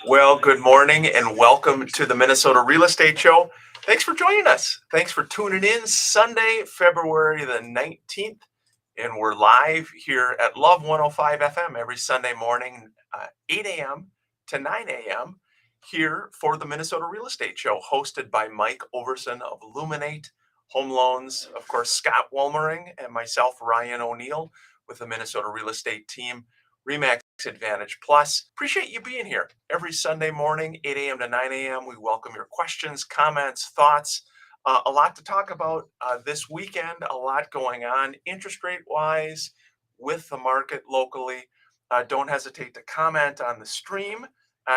Well, good morning and welcome to the Minnesota Real Estate Show. Thanks for joining us. Thanks for tuning in. Sunday, February the 19th, and we're live here at Love 105 FM every Sunday morning, 8 a.m. to 9 a.m. here for the Minnesota Real Estate Show, hosted by Mike Overson of Illuminate Home Loans, of course, Scott Wolmering, and myself, Ryan O'Neill, with the Minnesota Real Estate team, RE/MAX Advantage Plus. Appreciate you being here every Sunday morning, 8 a.m. to 9 a.m. We welcome your questions, comments, thoughts. A lot to talk about this weekend, a lot going on interest rate wise with the market locally. Don't hesitate to comment on the stream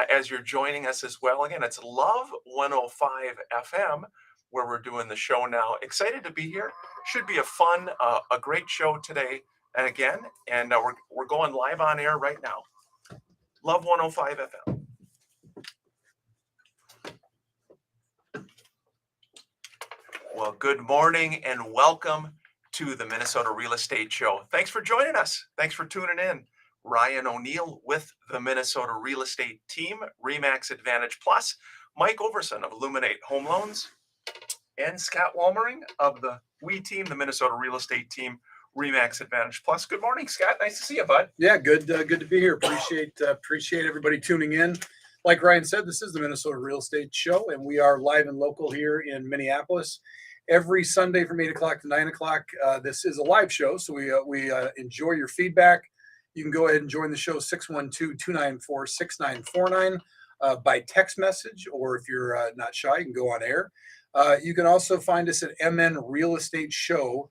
as you're joining us as well. Again, it's Love 105 FM where we're doing the show now. Excited to be here. Should be a fun, a great show today. And again, we're going live on air right now. Love 105 FM. Well, good morning and welcome to the Minnesota Real Estate Show. Thanks for joining us. Thanks for tuning in. Ryan O'Neill with the Minnesota Real Estate team, RE/MAX Advantage Plus, Mike Overson of Illuminate Home Loans, and Scott Wolmering of the team, the Minnesota Real Estate team, RE/MAX Advantage Plus. Good morning, Scott. Nice to see you, bud. Yeah, good to be here. Appreciate everybody tuning in. Like Ryan said, this is the Minnesota Real Estate Show, and we are live and local here in Minneapolis every Sunday from 8 o'clock to 9 o'clock. This is a live show, so we enjoy your feedback. You can go ahead and join the show 612-294-6949 by text message, or if you're not shy, you can go on air. You can also find us at mnrealestateshow.com.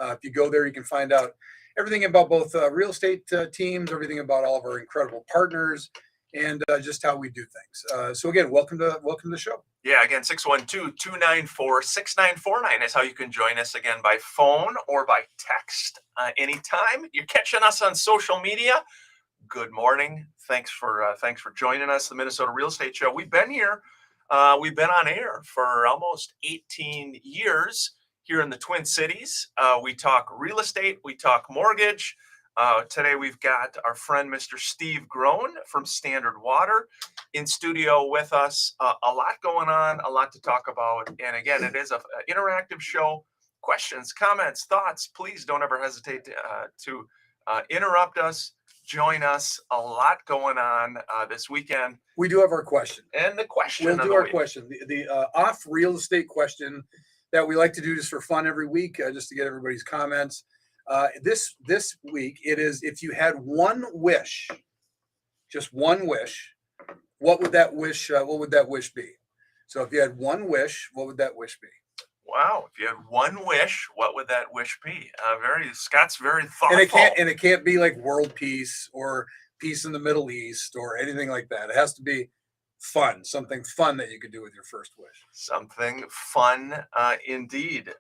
If you go there, you can find out everything about both real estate teams, everything about all of our incredible partners, and just how we do things. So again, welcome to the show. Yeah, again, 612-294-6949 is how you can join us again by phone or by text anytime. You're catching us on social media. Good morning. Thanks for joining us, the Minnesota Real Estate Show. We've been here. We've been on air for almost 18 years here in the Twin Cities. We talk real estate. We talk mortgage. Today we've got our friend, Mr. Steve Groen from Standard Water in studio with us. A lot going on, a lot to talk about. And again, it is an interactive show. Questions, comments, thoughts, please don't ever hesitate to interrupt us. Join us. A lot going on this weekend. We do have our question. And the question we'll do our question. The off real estate question that we like to do just for fun every week, just to get everybody's comments. This week, it is, if you had one wish, just one wish, what would that wish be? So if you had one wish, what would that wish be? Wow. If you had one wish, what would that wish be? Scott's very thoughtful. And it can't be like world peace or peace in the Middle East or anything like that. It has to be fun, something fun that you could do with your first wish. Something fun, indeed.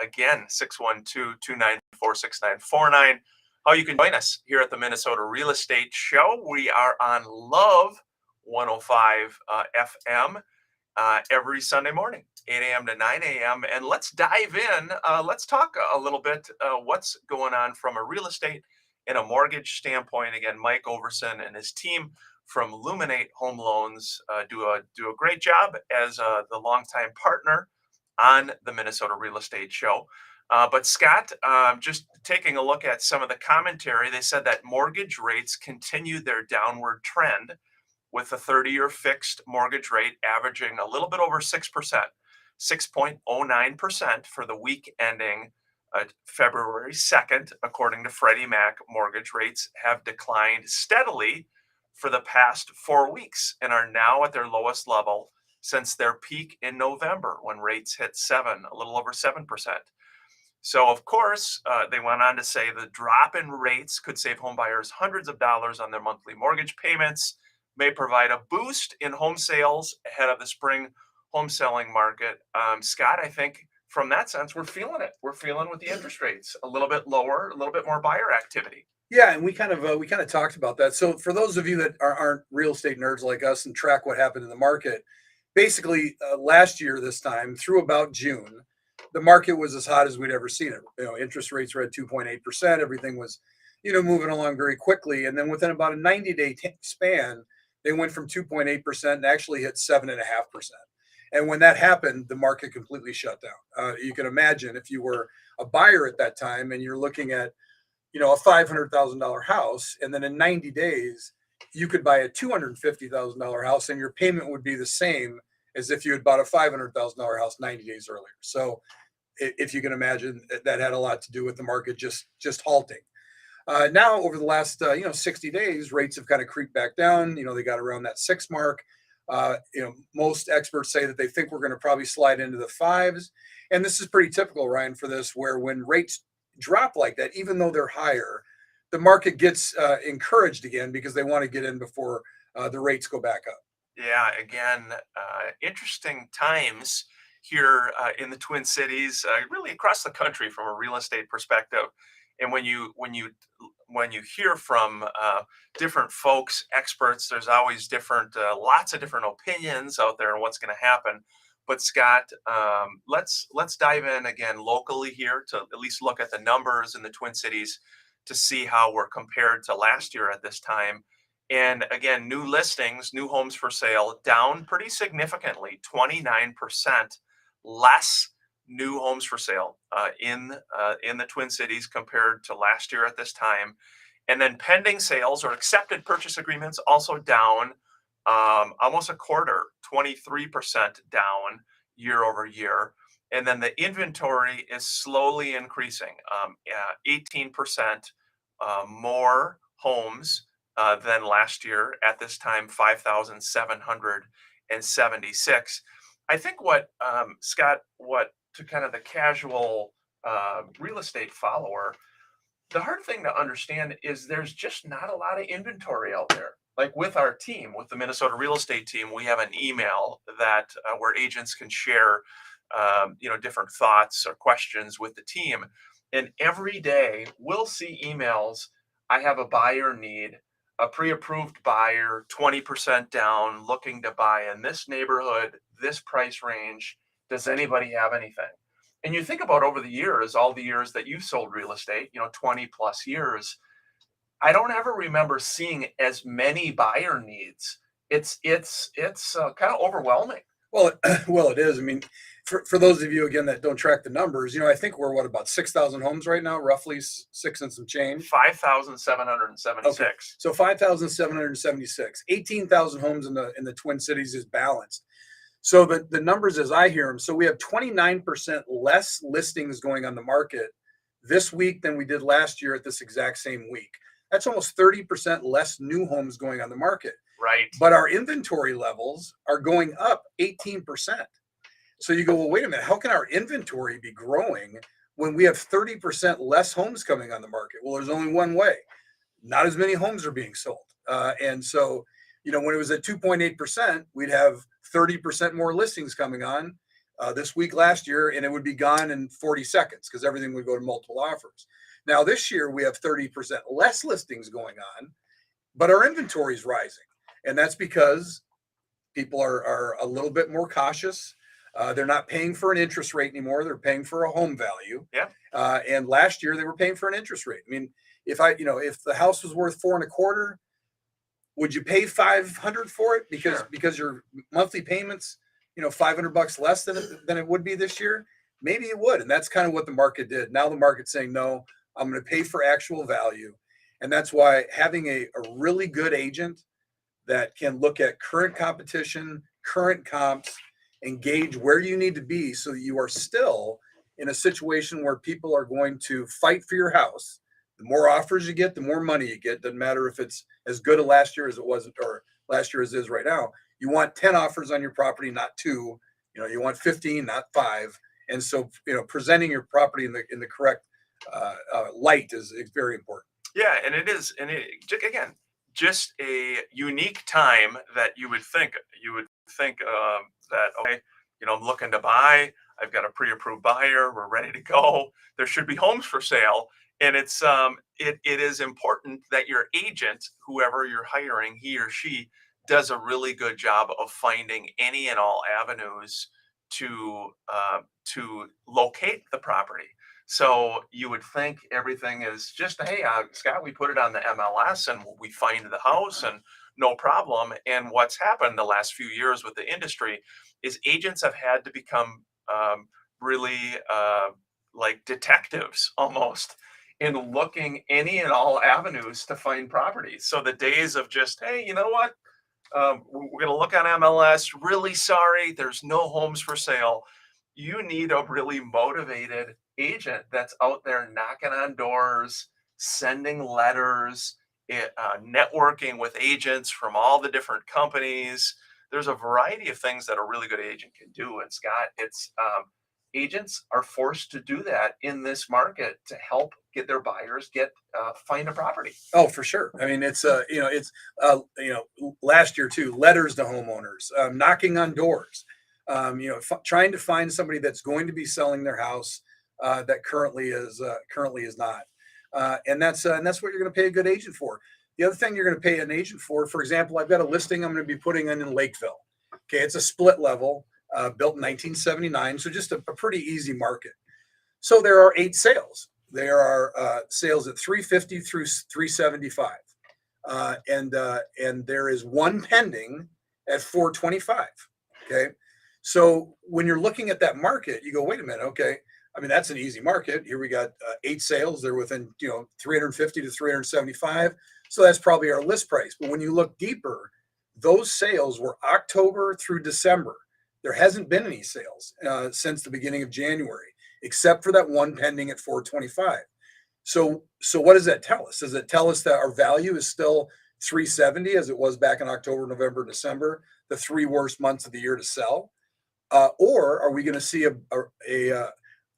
Again, 612-294-6949. How you can join us here at the Minnesota Real Estate Show. We are on Love 105 FM every Sunday morning, 8 a.m. to 9 a.m. And let's dive in. Let's talk a little bit what's going on from a real estate and a mortgage standpoint. Again, Mike Overson and his team from Illuminate Home Loans do a great job as the longtime partner on the Minnesota Real Estate Show. But Scott, just taking a look at some of the commentary, they said that mortgage rates continue their downward trend, with the 30-year fixed mortgage rate averaging a little bit over 6%, 6.09% for the week ending February 2nd, according to Freddie Mac. Mortgage rates have declined steadily for the past 4 weeks and are now at their lowest level since their peak in November, when rates hit a little over 7%. So, of course, they went on to say the drop in rates could save homebuyers hundreds of dollars on their monthly mortgage payments, may provide a boost in home sales ahead of the spring home selling market. Scott, I think from that sense, we're feeling it. We're feeling with the interest rates a little bit lower, a little bit more buyer activity. Yeah, and we kind of talked about that. So for those of you that aren't real estate nerds like us and track what happened in the market, basically last year this time through about June, the market was as hot as we'd ever seen it. Interest rates were at 2.8%. Everything was moving along very quickly. And then within about a 90-day span, they went from 2.8% and actually hit 7.5%. And when that happened, the market completely shut down. You can imagine if you were a buyer at that time and you're looking at, a $500,000 house, and then in 90 days, you could buy a $250,000 house and your payment would be the same as if you had bought a $500,000 house 90 days earlier. So if you can imagine, that had a lot to do with the market just halting. Now, over the last 60 days, rates have kind of creeped back down. They got around that 6 mark. Most experts say that they think we're going to probably slide into the 5s, and this is pretty typical, Ryan, for this, where when rates drop like that, even though they're higher, the market gets encouraged again because they want to get in before the rates go back up. Yeah, again, interesting times here in the Twin Cities, really across the country from a real estate perspective. And when you hear from different folks, experts, there's always lots of different opinions out there on what's going to happen. But Scott, let's dive in again locally here to at least look at the numbers in the Twin Cities to see how we're compared to last year at this time. And again, new listings, new homes for sale, down pretty significantly, 29% less new homes for sale in the Twin Cities compared to last year at this time. And then pending sales or accepted purchase agreements also down almost a quarter, 23% down year over year. And then the inventory is slowly increasing, 18% more homes than last year at this time, 5,776. I think Scott, what to kind of the casual real estate follower, the hard thing to understand is there's just not a lot of inventory out there. Like with our team, with the Minnesota real estate team, we have an email that where agents can share, different thoughts or questions with the team. And every day we'll see emails. I have a buyer need, a pre-approved buyer, 20% down, looking to buy in this neighborhood, this price range. Does anybody have anything? And you think about over the years, all the years that you've sold real estate, 20 plus years, I don't ever remember seeing as many buyer needs. It's kind of overwhelming. Well, well, it is. I mean, for those of you again that don't track the numbers, I think we're about 6,000 homes right now, roughly six and some change. 5,776. Okay. So 5,776, 18,000 homes in the Twin Cities is balanced. So the numbers as I hear them, so we have 29% less listings going on the market this week than we did last year at this exact same week. That's almost 30% less new homes going on the market. Right. But our inventory levels are going up 18%. So you go, well, wait a minute, how can our inventory be growing when we have 30% less homes coming on the market? Well, there's only one way. Not as many homes are being sold. And so, when it was at 2.8%, we'd have 30% more listings coming on this week last year, and it would be gone in 40 seconds because everything would go to multiple offers. Now, this year, we have 30% less listings going on, but our inventory is rising. And that's because people are a little bit more cautious. They're not paying for an interest rate anymore. They're paying for a home value. Yeah. And last year, they were paying for an interest rate. I mean, if the house was worth 4.25, would you pay 500 for it because your monthly payments, $500 less than it would be this year? Maybe it would. And that's kind of what the market did. Now the market's saying, no, I'm going to pay for actual value. And that's why having a really good agent that can look at current competition, current comps, and gauge where you need to be so that you are still in a situation where people are going to fight for your house. The more offers you get, the more money you get. Doesn't matter if it's as good as last year as it was, or last year as it is right now. You want 10 offers on your property, not 2. You want 15, not 5. And so, presenting your property in the correct light is very important. Yeah, and it is, and again, just a unique time that you would think that, okay, I'm looking to buy. I've got a pre-approved buyer. We're ready to go. There should be homes for sale. And it is important that your agent, whoever you're hiring, he or she, does a really good job of finding any and all avenues to locate the property. So you would think everything is just, hey, Scott, we put it on the MLS and we find the house and no problem. And what's happened the last few years with the industry is agents have had to become really like detectives almost in looking any and all avenues to find properties. So the days of just, hey, you know what? We're going to look on MLS. Really sorry, there's no homes for sale. You need a really motivated agent that's out there knocking on doors, sending letters, networking with agents from all the different companies. There's a variety of things that a really good agent can do. And Scott, it's agents are forced to do that in this market to help get their buyers find a property. Oh, for sure. I mean, it's last year too, letters to homeowners, knocking on doors, trying to find somebody that's going to be selling their house that currently is not, and that's what you're going to pay a good agent for. The other thing you're going to pay an agent for example, I've got a listing I'm going to be putting in Lakeville. Okay, it's a split level, built in 1979, so just a pretty easy market. So there are 8 sales. There are sales at 350 through 375, and there is one pending at 425. Okay, so when you're looking at that market, you go, wait a minute, okay. I mean, that's an easy market. Here we got 8 sales. They're within 350 to 375. So that's probably our list price. But when you look deeper, those sales were October through December. There hasn't been any sales since the beginning of January, except for that one pending at 425. So what does that tell us? Does it tell us that our value is still 370 as it was back in October, November, December, the 3 worst months of the year to sell? Or are we going to see a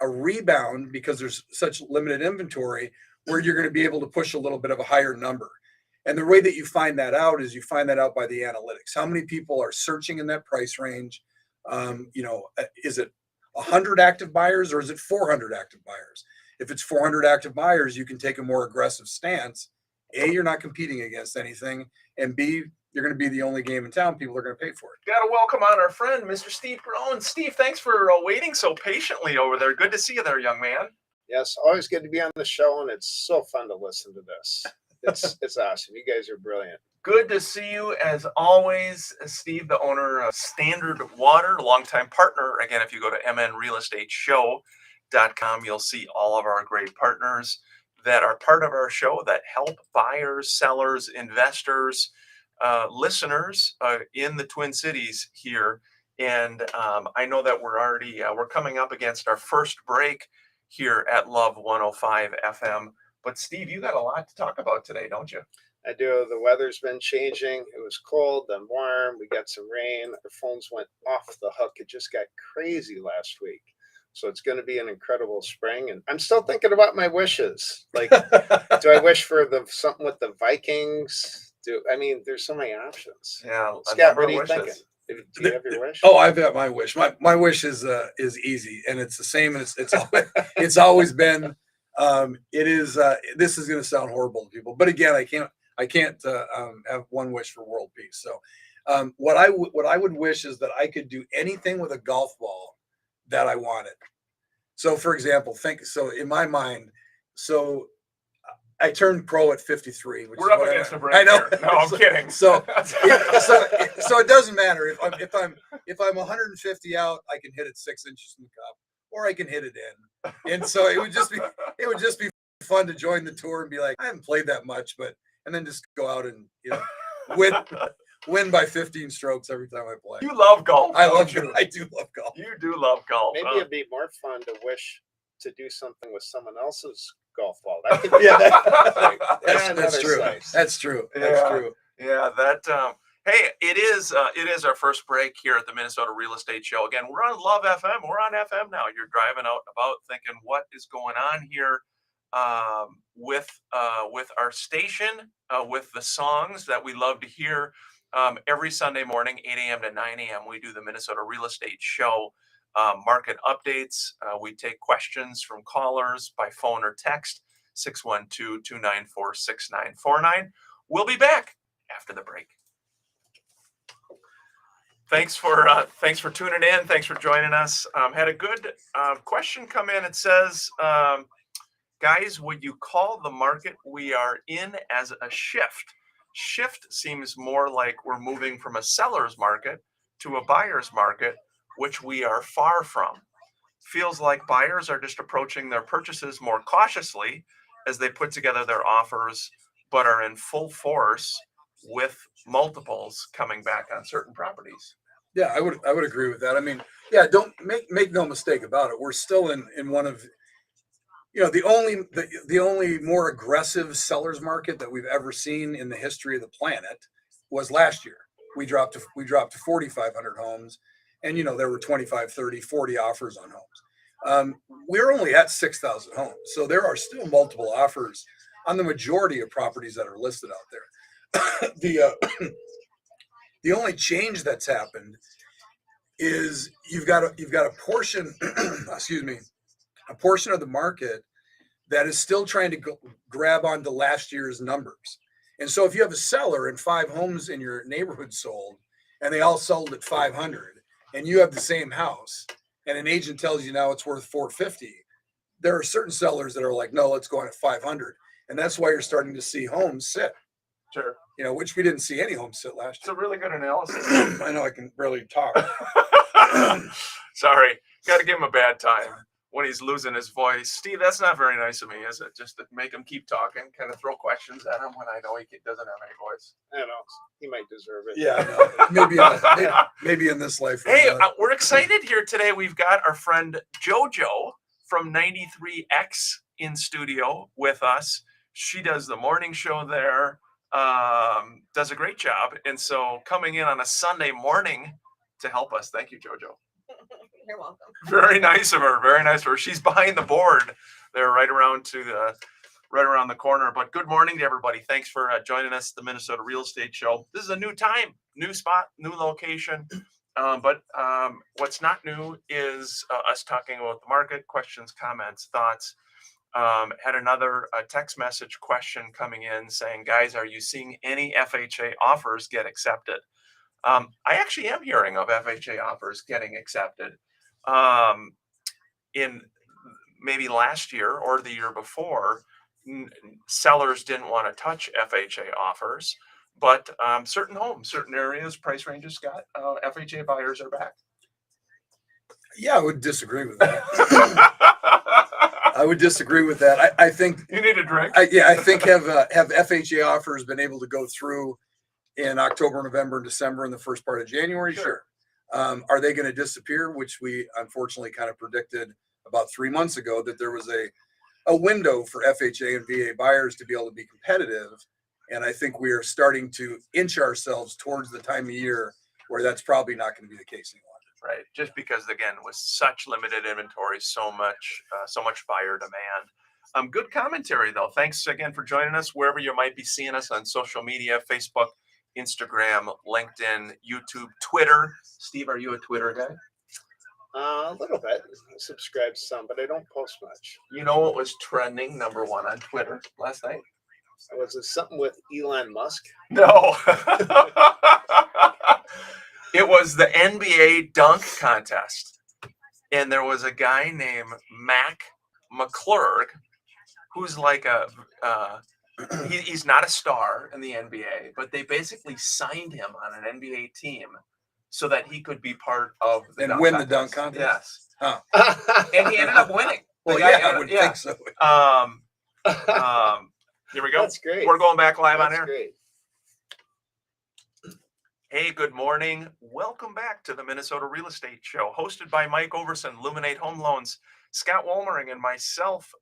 rebound because there's such limited inventory where you're going to be able to push a little bit of a higher number? And the way that you find that out is you find that out by the analytics. How many people are searching in that price range? Is it 100 active buyers or is it 400 active buyers? If it's 400 active buyers, you can take a more aggressive stance. A, you're not competing against anything. And B, you're going to be the only game in town people are going to pay for it. Got to welcome on our friend, Mr. Steve Groen. Steve, thanks for waiting so patiently over there. Good to see you there, young man. Yes, always good to be on the show, and it's so fun to listen to this. It's awesome. You guys are brilliant. Good to see you as always, Steve, the owner of Standard Water, longtime partner. Again, if you go to mnrealestateshow.com, you'll see all of our great partners that are part of our show that help buyers, sellers, investors, listeners in the Twin Cities here. And I know that we're coming up against our first break here at Love 105 FM. But Steve, you got a lot to talk about today, don't you? I do. The weather's been changing. It was cold, then warm. We got some rain. Our phones went off the hook. It just got crazy last week. So it's going to be an incredible spring. And I'm still thinking about my wishes. Like, do I wish for something with the Vikings? There's so many options. Yeah. Scott, what are you thinking? Do you have your wish? Oh, I've got my wish. My wish is easy, and it's the same as it's always been. It is. This is going to sound horrible to people, but again, I can't have one wish for world peace. So, what I would wish is that I could do anything with a golf ball that I wanted. So, for example, in my mind, I turned pro at 53. We're up against the break. I know. Here. No, I'm kidding. So it doesn't matter if I'm 150 out, I can hit it 6 inches from the cup, or I can hit it in. And so it would just be fun to join the tour and be like, I haven't played that much, and then just go out and win by 15 strokes every time I play. You love golf. I do love golf. You do love golf. Maybe it'd be more fun to wish to do something with someone else's golf ball. That's true. That's true. Yeah, hey, it is our first break here at the Minnesota Real Estate Show. Again, we're on Love FM. We're on FM now. You're driving out and about thinking, what is going on here with our station, with the songs that we love to hear. Every Sunday morning, 8 a.m. to 9 a.m., we do the Minnesota Real Estate Show. Market updates. We take questions from callers by phone or text, 612-294-6949. We'll be back after the break. Thanks for tuning in. Thanks for joining us. Had a good question come in. It says, guys, would you call the market we are in as a shift? Shift seems more like we're moving from a seller's market to a buyer's market, which we are far from. Feels like buyers are just approaching their purchases more cautiously as they put together their offers, but are in full force with multiples coming back on certain properties. Yeah, I would agree with that. I mean, yeah, don't make no mistake about it. We're still in one of the only more aggressive sellers market that we've ever seen in the history of the planet was last year. We dropped to 4,500 homes, and there were 25, 30, 40 offers on homes. We're only at 6,000 homes, so there are still multiple offers on the majority of properties that are listed out there. The only change that's happened is you've got a portion, excuse me, a portion of the market that is still trying to grab onto last year's numbers. And so if you have a seller and 5 homes in your neighborhood sold and they all sold at 500 and you have the same house and an agent tells you now it's worth 450, there are certain sellers that are like, no, let's go on at 500. And that's why you're starting to see homes sit, Sure. which we didn't see any homes sit last It's a year. really good analysis. I know I can barely talk. Sorry, got to give him a bad time when he's losing his voice. Steve, that's not very nice of me, is it? Just to make him keep talking, kind of throw questions at him when I know he doesn't have any voice. I don't know. He might deserve it. Yeah, maybe in this life. Hey, we're excited here today. We've got our friend JoJo from 93X in studio with us. She does the morning show there, does a great job. And so coming in on a Sunday morning to help us. Thank you, JoJo. You're welcome. Very nice of her. Very nice of her. She's behind the board there, right around the corner. But good morning to everybody. Thanks for joining us, the Minnesota Real Estate Show. This is a new time, new spot, new location. But what's not new is us talking about the market, questions, comments, thoughts. Had another text message question coming in saying, guys, are you seeing any FHA offers get accepted? I actually am hearing of FHA offers getting accepted. In maybe last year or the year before, sellers didn't want to touch FHA offers, but certain homes, certain areas, price ranges got FHA buyers are back. Yeah, I would disagree with that. I would disagree with that. I think You need a drink? I think have FHA offers been able to go through in October, November, and December, and the first part of January? Sure. Are they going to disappear? Which we unfortunately kind of predicted about 3 months ago, that there was a window for FHA and VA buyers to be able to be competitive. And I think we are starting to inch ourselves towards the time of year where that's probably not going to be the case any longer. Right. Just because, again, with such limited inventory, so much buyer demand. Good commentary, though. Thanks again for joining us wherever you might be seeing us on social media, Facebook, Instagram, LinkedIn, YouTube, Twitter. Steve, are you a Twitter guy? A little bit. I subscribe to some, but I don't post much. You know what was trending #1 on Twitter last night? Was it something with Elon Musk? No. It was the NBA dunk contest. And there was a guy named Mac McClurg, who's like he's not a star in the NBA, but they basically signed him on an NBA team so that he could be part of the And dunk win contest. the dunk contest? Yes. Huh. And he ended up winning. Well, The guy yeah, I would think so. Here we go. That's great. We're going back live on That's air. great. Hey, good morning. Welcome back to the Minnesota Real Estate Show, hosted by Mike Overson, Luminate Home Loans, Scott Wolmering, and myself,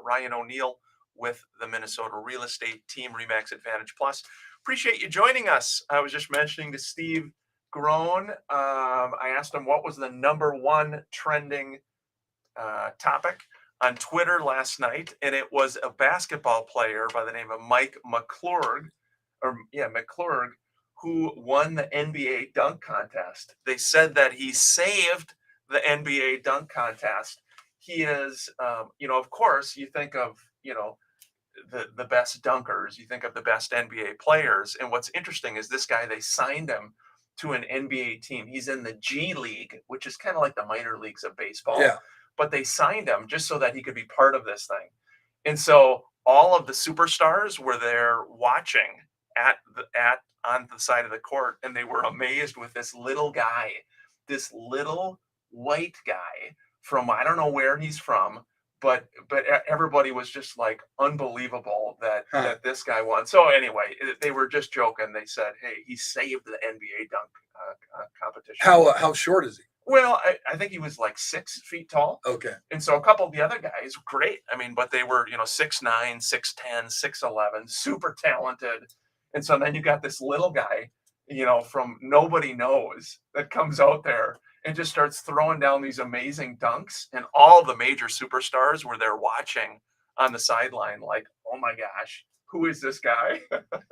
Ryan O'Neill, with the Minnesota Real Estate Team, Remax Advantage Plus. Appreciate you joining us. I was just mentioning to Steve Groen, I asked him what was the #1 trending topic on Twitter last night, and it was a basketball player by the name of Mike McClurg, McClurg, who won the NBA dunk contest. They said that he saved the NBA dunk contest. He is, of course, you think of, the best dunkers, you think of the best NBA players. And what's interesting is this guy, they signed him to an NBA team. He's in the G League, which is kind of like the minor leagues of baseball. Yeah. But they signed him just so that he could be part of this thing. And so all of the superstars were there watching on the side of the court, and they were amazed with this little guy, this little white guy from, I don't know where he's from, but everybody was just like unbelievable that this guy won. So anyway, they were just joking. They said, "Hey, he saved the NBA dunk competition." How short is he? Well, I think he was like 6 feet tall. Okay. And so a couple of the other guys, great. I mean, but they were, 6'9", 6'10", 6'11", super talented. And so then you got this little guy, from nobody knows, that comes out there and just starts throwing down these amazing dunks. And all the major superstars were there watching on the sideline like, oh my gosh, who is this guy?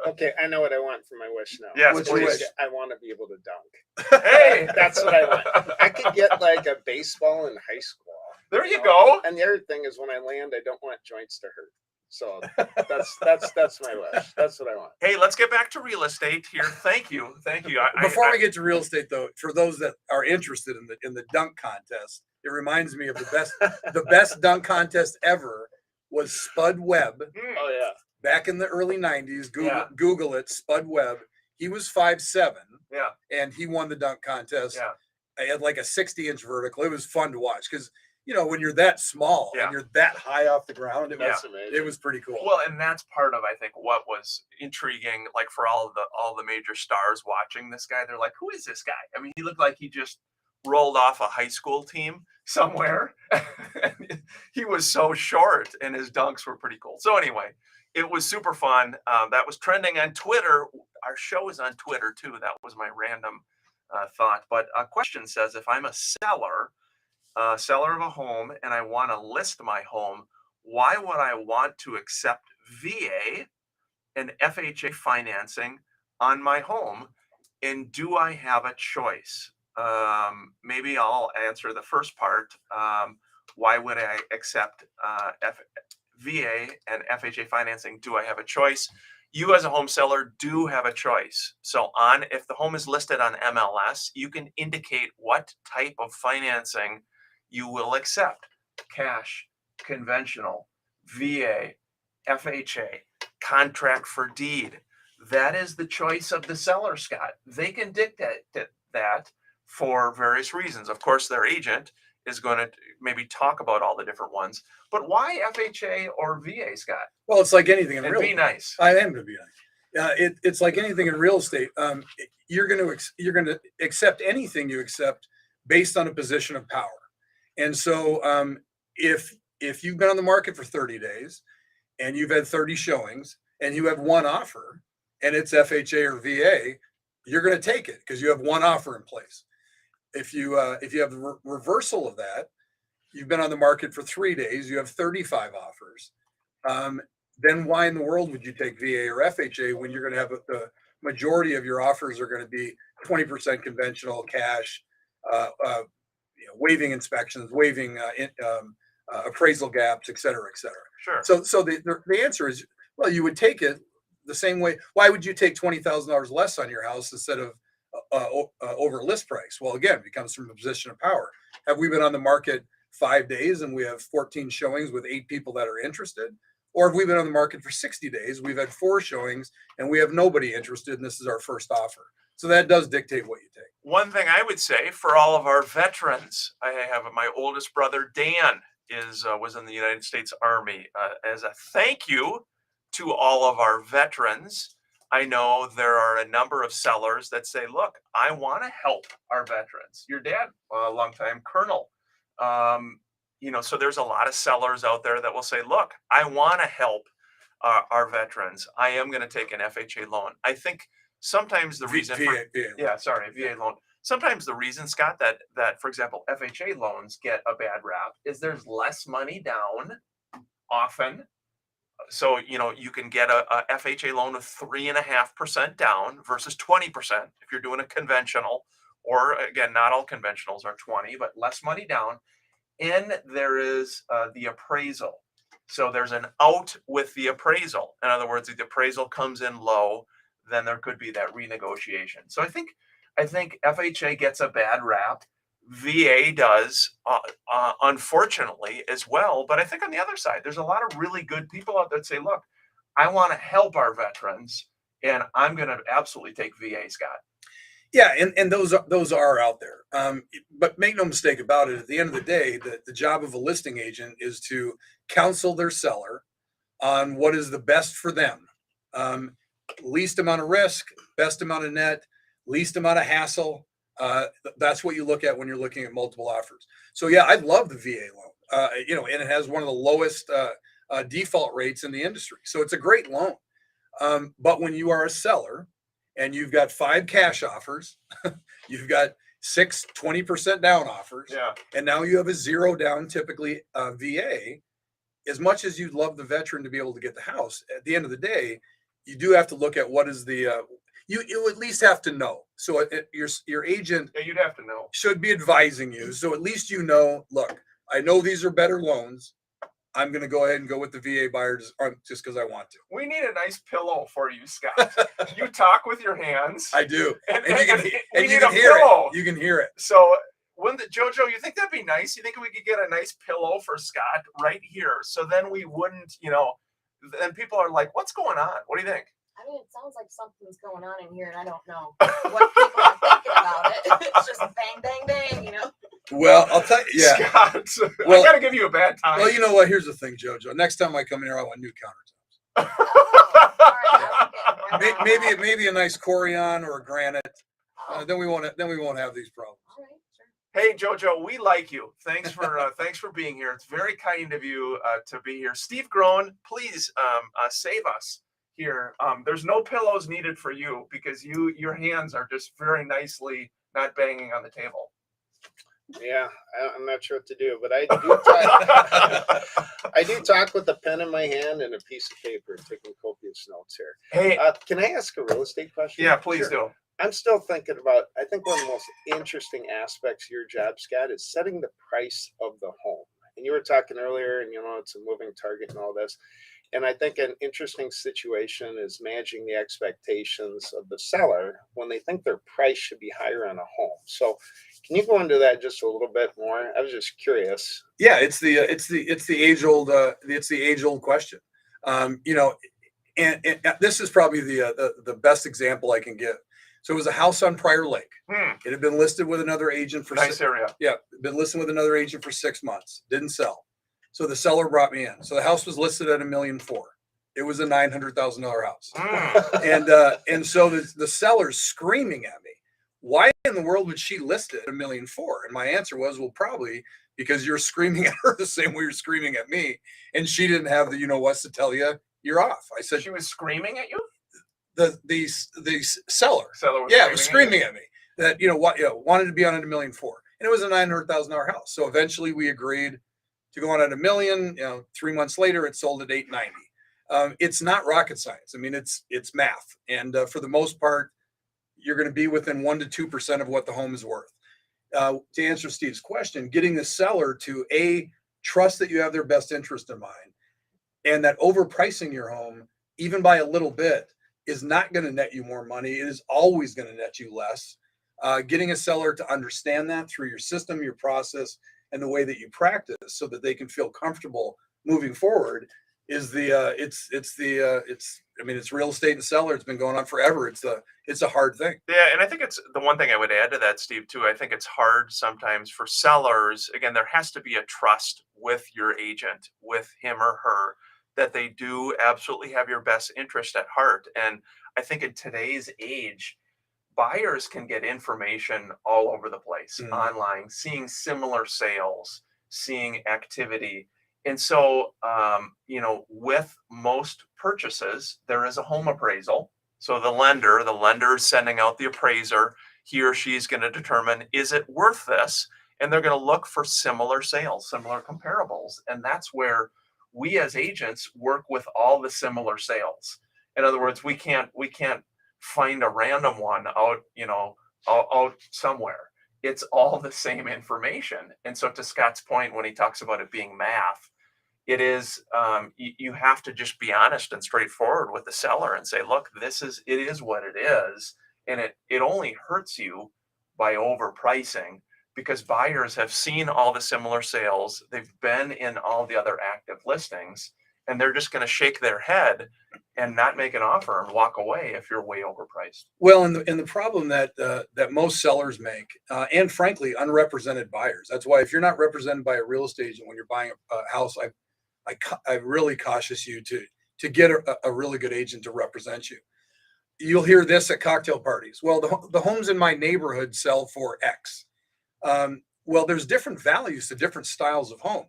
Okay, I know what I want for my wish now. Yes, What's your please. wish? I want to be able to dunk. Hey, That's what I want. I could get like a baseball in high school. there you go. And the other thing is when I land, I don't want joints to hurt. So that's my wish. That's what I want. Hey, let's get back to real estate here. Thank you. Before we get to real estate, though, for those that are interested in the dunk contest, it reminds me of the best dunk contest ever was Spud Webb Oh yeah. back in the early '90s. Yeah. Google it, Spud Webb. He was 5'7", Yeah. and he won the dunk contest. Yeah. I had like a 60-inch vertical. It was fun to watch because when you're that small Yeah. and you're that high off the ground, That's amazing. it was pretty cool. Well, and that's part of, I think, what was intriguing, like for all the major stars watching this guy. They're like, who is this guy? I mean, he looked like he just rolled off a high school team somewhere. He was so short, and his dunks were pretty cool. So anyway, it was super fun. That was trending on Twitter. Our show is on Twitter too. That was my random thought. But a question says, if I'm a seller of a home and I want to list my home, why would I want to accept VA and FHA financing on my home? And do I have a choice? Maybe I'll answer the first part. Why would I accept VA and FHA financing? Do I have a choice? You as a home seller do have a choice. So if the home is listed on MLS, you can indicate what type of financing you will accept: cash, conventional, VA, FHA, contract for deed. That is the choice of the seller, Scott. They can dictate that for various reasons. Of course, their agent is going to maybe talk about all the different ones. But why FHA or VA, Scott? Well, it's like anything in And real be estate. nice. I am going to be nice. It's like anything in real estate. You're going to accept anything you accept based on a position of power. And so if you've been on the market for 30 days and you've had 30 showings and you have one offer and it's FHA or VA, you're going to take it because you have one offer in place. If you have the reversal of that, you've been on the market for 3 days, you have 35 offers. Then why in the world would you take VA or FHA when you're going to have the majority of your offers are going to be 20% conventional, cash, waiving inspections, waiving appraisal gaps, et cetera, et cetera. Sure. So the answer is, well, you would take it the same way. Why would you take $20,000 less on your house instead of over list price? Well, again, it comes from a position of power. Have we been on the market 5 days and we have 14 showings with 8 people that are interested? Or have we been on the market for 60 days? We've had 4 showings and we have nobody interested, and this is our first offer. So that does dictate what you take. One thing I would say for all of our veterans, I have my oldest brother, Dan, was in the United States Army. As a thank you to all of our veterans, I know there are a number of sellers that say, look, I want to help our veterans. Your dad, a longtime colonel. So there's a lot of sellers out there that will say, look, I want to help our veterans. I am going to take an FHA loan. I think sometimes the reason VA loan. Sometimes the reason, Scott, that for example, FHA loans get a bad rap is there's less money down often. So, you can get a FHA loan of 3.5% down versus 20% if you're doing a conventional, or again, not all conventionals are 20, but less money down. And there is the appraisal. So there's an out with the appraisal. In other words, if the appraisal comes in low, then there could be that renegotiation. So I think I think FHA gets a bad rap. VA does, unfortunately, as well. But I think on the other side, there's a lot of really good people out there that say, look, I want to help our veterans, and I'm going to absolutely take VA, Scott. Yeah, and those are out there. But make no mistake about it. At the end of the day, the job of a listing agent is to counsel their seller on what is the best for them. Least amount of risk, best amount of net, least amount of hassle. That's what you look at when you're looking at multiple offers. So yeah, I love the VA loan. And it has one of the lowest default rates in the industry. So it's a great loan. But when you are a seller and you've got 5 cash offers, you've got 6 20% down offers, Yeah. and now you have a 0 down, typically VA. As much as you'd love the veteran to be able to get the house, at the end of the day, you do have to look at what is the you at least have to know. So your agent Yeah, you'd have to know. should be advising you. So at least you know, look, I know these are better loans. I'm going to go ahead and go with the VA buyer just because I want to. We need a nice pillow for you, Scott. You talk with your hands. I do. And And you can, we and you need can a hear pillow. it. You can hear it. So when Jojo, you think that'd be nice? You think we could get a nice pillow for Scott right here? So then we wouldn't, then people are like, what's going on? What do you think? I mean, it sounds like something's going on in here, and I don't know what people are thinking about it. It's just bang, bang, bang, Well, I'll tell you. Yeah. Scott, Well- I got to give you a bad time. Well, you know what? Here's the thing, JoJo. Next time I come in here, I want new countertops. Oh, all right, I'll get right on that. Maybe a nice Corian or a granite. Oh, Then we won't have these problems. all right, sure. Hey Jojo, we like you. Thanks for being here. It's very kind of you to be here. Steve Groen, please save us here. There's no pillows needed for you because your hands are just very nicely not banging on the table. Yeah, I'm not sure what to do, but I do talk, I do talk with a pen in my hand and a piece of paper, taking copious notes here. Hey, Can I ask a real estate question? yeah, please Sure. do. I'm still thinking about, I think one of the most interesting aspects of your job, Scott, is setting the price of the home. And you were talking earlier, and it's a moving target and all this. And I think an interesting situation is managing the expectations of the seller when they think their price should be higher on a home. So can you go into that just a little bit more? I was just curious. Yeah, it's the age old question. And this is probably the best example I can give. So it was a house on Prior Lake. It had been listed with another agent for Nice area. been listed with another agent for 6 months. Didn't sell. So the seller brought me in. So the house was listed at $1.4 million. It was a $900,000 house. And so the seller's screaming at me, why in the world would she list it at $1.4 million? And my answer was, well, probably because you're screaming at her the same way you're screaming at me. And she didn't have the what's to tell you you're off. I said, She was screaming at you. the seller. Seller was Yeah, it was screaming screaming at me that wanted to be on at $1.4 million, and it was a $900,000 house. So eventually we agreed to go on at $1 million. 3 months later, it sold at $890,000. It's not rocket science. I mean, it's math, and for the most part, you're going to be within 1% to 2% of what the home is worth. To answer Steve's question, getting the seller to trust that you have their best interest in mind, and that overpricing your home, even by a little bit, is not going to net you more money. It is always going to net you less. Getting a seller to understand that through your system, your process, and the way that you practice, so that they can feel comfortable moving forward, is it's real estate and seller. It's been going on forever. It's a hard thing. Yeah, and I think it's the one thing I would add to that, Steve, too. I think it's hard sometimes for sellers. Again, there has to be a trust with your agent, with him or her, that they do absolutely have your best interest at heart. And I think in today's age, buyers can get information all over the place, online, seeing similar sales, seeing activity. And so, with most purchases, there is a home appraisal. So the lender is sending out the appraiser. He or she is going to determine, is it worth this? And they're going to look for similar sales, similar comparables. And that's where we as agents work with all the similar sales. In other words, we can't find a random one out somewhere. It's all the same information. And so to Scott's point, when he talks about it being math, it is, you have to just be honest and straightforward with the seller and say, look, it is what it is. and it only hurts you by overpricing, because buyers have seen all the similar sales, they've been in all the other active listings, and they're just going to shake their head and not make an offer and walk away if you're way overpriced. Well, and the problem that that most sellers make, and frankly, unrepresented buyers. That's why if you're not represented by a real estate agent when you're buying a house, I really cautious you to get a really good agent to represent you. You'll hear this at cocktail parties. Well, the homes in my neighborhood sell for X. Well, there's different values to different styles of home.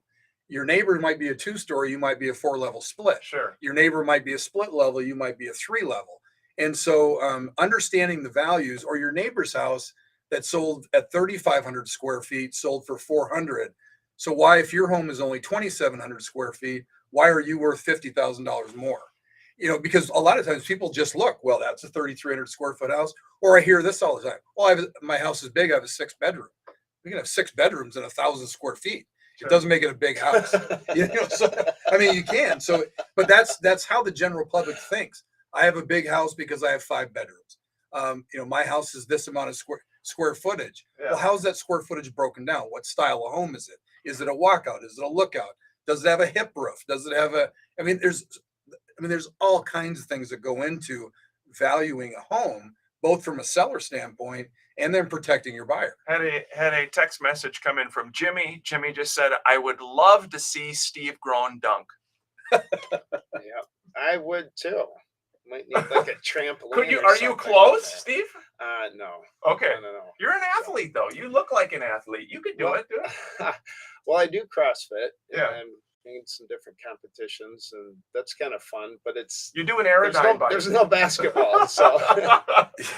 Your neighbor might be a 2-story, you might be a 4-level split. Sure. Your neighbor might be a split level, you might be a 3-level. And so understanding the values, or your neighbor's house that sold at 3,500 square feet sold for 400. So why, if your home is only 2,700 square feet, why are you worth $50,000 more? Because a lot of times people just look, well, that's a 3,300 square foot house. Or I hear this all the time. Well, my house is big. I have a 6-bedroom. We can have 6 bedrooms and 1,000 square feet. Sure. It doesn't make it a big house. So I mean, you can. So, but that's how the general public thinks. I have a big house because I have 5 bedrooms. My house is this amount of square footage. Yeah. Well, how's that square footage broken down? What style of home is it? Is it a walkout? Is it a lookout? Does it have a hip roof? Does it have there's all kinds of things that go into valuing a home, both from a seller standpoint and then protecting your buyer. Had a text message come in from Jimmy. Jimmy just said, "I would love to see Steve Groen dunk." Yeah, I would too. Might need like a trampoline. Could you? or Are you something close, on Steve? that. No. Okay. No. You're an athlete, though. You look like an athlete. You could do Well, it. Do it. Well, I do CrossFit. Yeah. And in some different competitions, and that's kind of fun. But You do an there's aerodyne bike. there's no basketball, so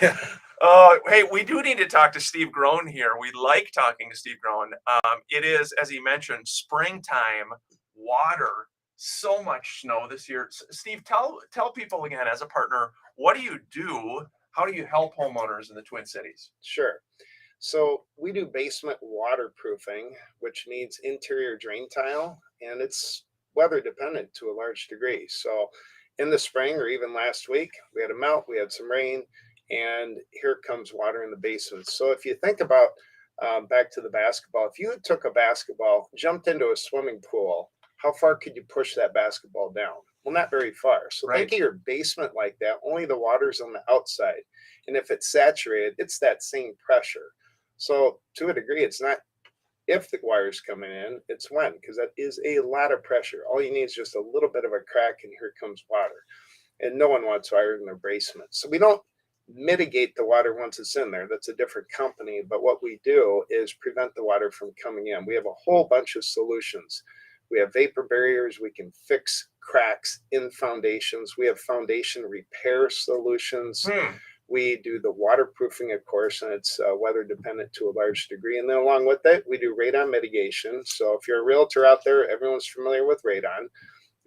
Yeah. Hey, we do need to talk to Steve Groen here. We like talking to Steve Groen. It is, as he mentioned, springtime, water, so much snow this year. Steve, tell people again, as a partner, what do you do? How do you help homeowners in the Twin Cities? sure. So we do basement waterproofing, which needs interior drain tile, and it's weather dependent to a large degree. So in the spring, or even last week, we had a melt, we had some rain, and here comes water in the basement. So if you think about back to the basketball, if you took a basketball, jumped into a swimming pool, how far could you push that basketball down? Well, not very far. So Right. think of your basement like that. Only the water's on the outside. And if it's saturated, it's that same pressure. So to a degree, it's not if the wire's coming in, it's when, because that is a lot of pressure. All you need is just a little bit of a crack, and here comes water. And no one wants wire in their basement. So we don't mitigate the water once it's in there. That's a different company. But what we do is prevent the water from coming in. We have a whole bunch of solutions. We have vapor barriers. We can fix cracks in foundations. We have foundation repair solutions. We do the waterproofing, of course, and it's weather dependent to a large degree. And then along with it, we do radon mitigation. So if you're a realtor out there, everyone's familiar with radon.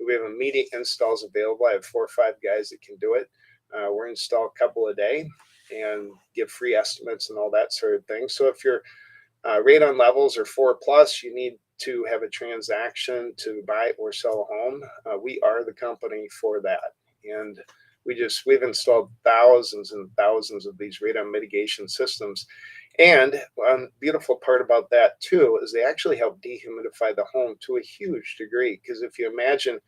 We have immediate installs available. I have 4 or 5 guys that can do it. We're install a couple a day and give free estimates and all that sort of thing. So if your radon levels are 4+, you need to have a transaction to buy or sell a home. We are the company for that. And we've installed thousands and thousands of these radon mitigation systems. And one beautiful part about that too is they actually help dehumidify the home to a huge degree. Because if you imagine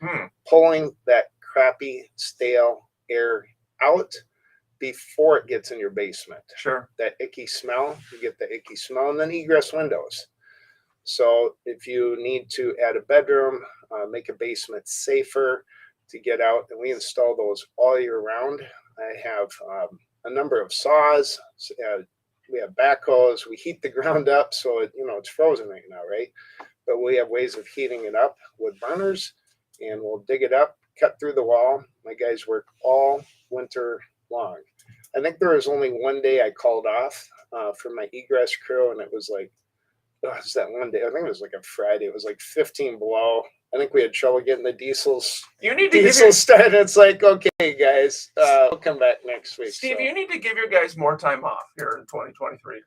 pulling that crappy, stale air out before it gets in your basement, Sure. that icky smell, you get the icky smell, and then egress windows. So if you need to add a bedroom, make a basement safer to get out, and we install those all year round. I have a number of saws. We have backhoes. We heat the ground up so it's frozen right now, right? But we have ways of heating it up with burners, and we'll dig it up, cut through the wall. My guys work all winter long. I think there was only one day I called off for my egress crew, and it was like, it's that one day. I think it was like a Friday. It was like 15 below. I think we had trouble getting the diesels You need to give your, started. It's like, okay, guys, we'll come back next week. Steve. So, You need to give your guys more time off here in 2023.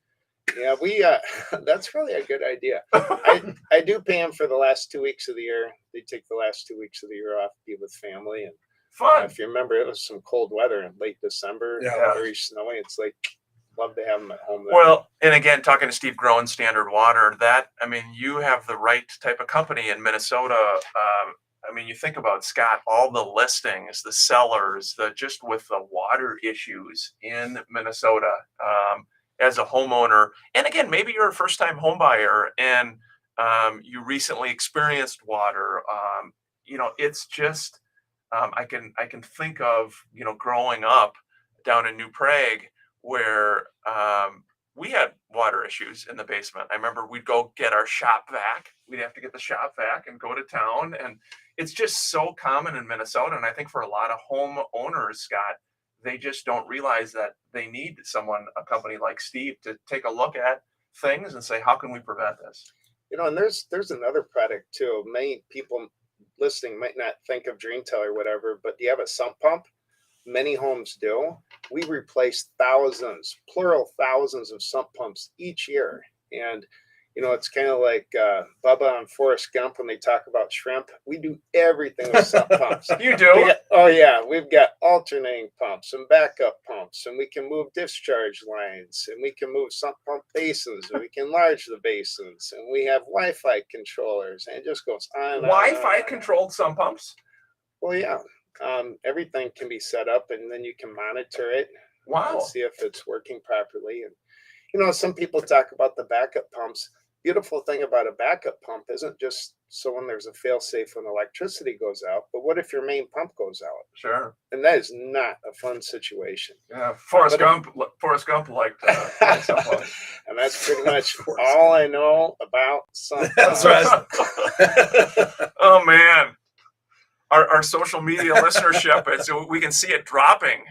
yeah, that's really a good idea. I do pay them for the last 2 weeks of the year. They take the last 2 weeks of the year off, be with family, and Fun. If you remember, it was some cold weather in late December, Yeah, it very snowy. It's like, love to have them at home. Then. Well, and again, talking to Steve Groen, Standard Water, you have the right type of company in Minnesota. You think about, Scott, all the listings, the sellers, just with the water issues in Minnesota, as a homeowner. And again, maybe you're a first time home buyer and you recently experienced water. It's just, I can think of, growing up down in New Prague where we had water issues in the basement. I remember we'd go get our shop vac. We'd have to get the shop vac and go to town. And it's just so common in Minnesota. And I think for a lot of homeowners, Scott, they just don't realize that they need a company like Steve, to take a look at things and say, how can we prevent this? And there's another product too. Many people listening might not think of DreamTel or whatever, but do you have a sump pump? Many homes do. We replace thousands, plural thousands of sump pumps each year. And, it's kind of like Bubba on Forrest Gump when they talk about shrimp. We do everything with sump pumps. You do? Oh, yeah. We've got alternating pumps and backup pumps, and we can move discharge lines, and we can move sump pump basins, and we can enlarge the basins, and we have Wi-Fi controllers, and it just goes on. Wi-Fi controlled sump pumps? Well, yeah. Everything can be set up, and then you can monitor it. Wow. And see if it's working properly. And some people talk about the backup pumps. Beautiful thing about a backup pump isn't just so when there's a fail-safe when electricity goes out, but what if your main pump goes out? Sure. And that is not a fun situation. Yeah, Forrest Gump liked sump pumps. And that's pretty much all I know about sump pumps. That's right. Oh man, our social media listenership, so we can see it dropping.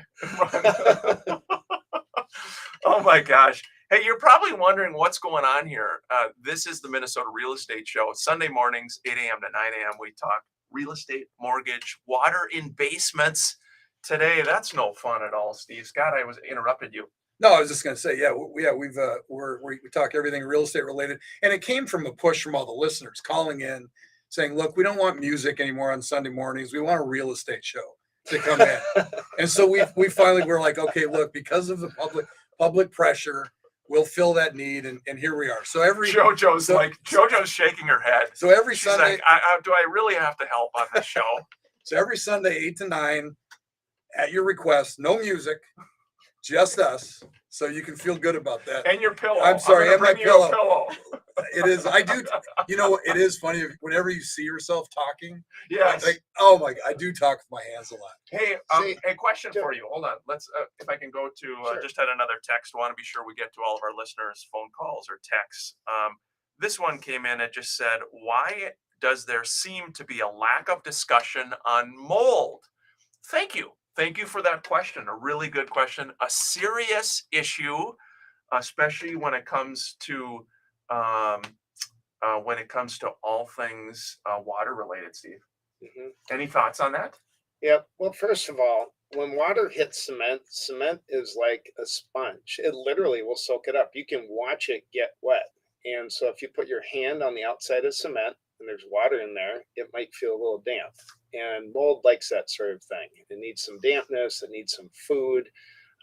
Oh my gosh. Hey, you're probably wondering what's going on here. This is the Minnesota Real Estate Show. Sunday mornings, 8 a.m. to 9 a.m. We talk real estate, mortgage, water in basements. Today, that's no fun at all, Steve. Scott, I was interrupted you. No, I was just going to say, we talk everything real estate related, and it came from a push from all the listeners calling in saying, look, we don't want music anymore on Sunday mornings. We want a real estate show to come in. And so we finally were like, okay, look, because of the public pressure, we'll fill that need, and here we are. So JoJo's shaking her head. So every She's Sunday, like, do I really have to help on this show? so every Sunday, 8 to 9, at your request, no music, just us, so you can feel good about that. And your pillow. I'm sorry, gonna and my bring you a pillow. It is. I do. It is funny whenever you see yourself talking. Yes. Like, oh my God, I do talk with my hands a lot. Hey, See, a question for you. Hold on. Let's, if I can go to, Sure. just had another text. Want to be sure we get to all of our listeners' phone calls or texts. This one came in. It just said, why does there seem to be a lack of discussion on mold? Thank you. Thank you for that question. A really good question. A serious issue, especially when it comes to all things water related. Steve, any thoughts on that? Yeah. Well, first of all, when water hits cement is like a sponge. It literally will soak it up. You can watch it get wet. And so if you put your hand on the outside of cement and there's water in there, it might feel a little damp. And mold likes that sort of thing. It needs some dampness, it needs some food,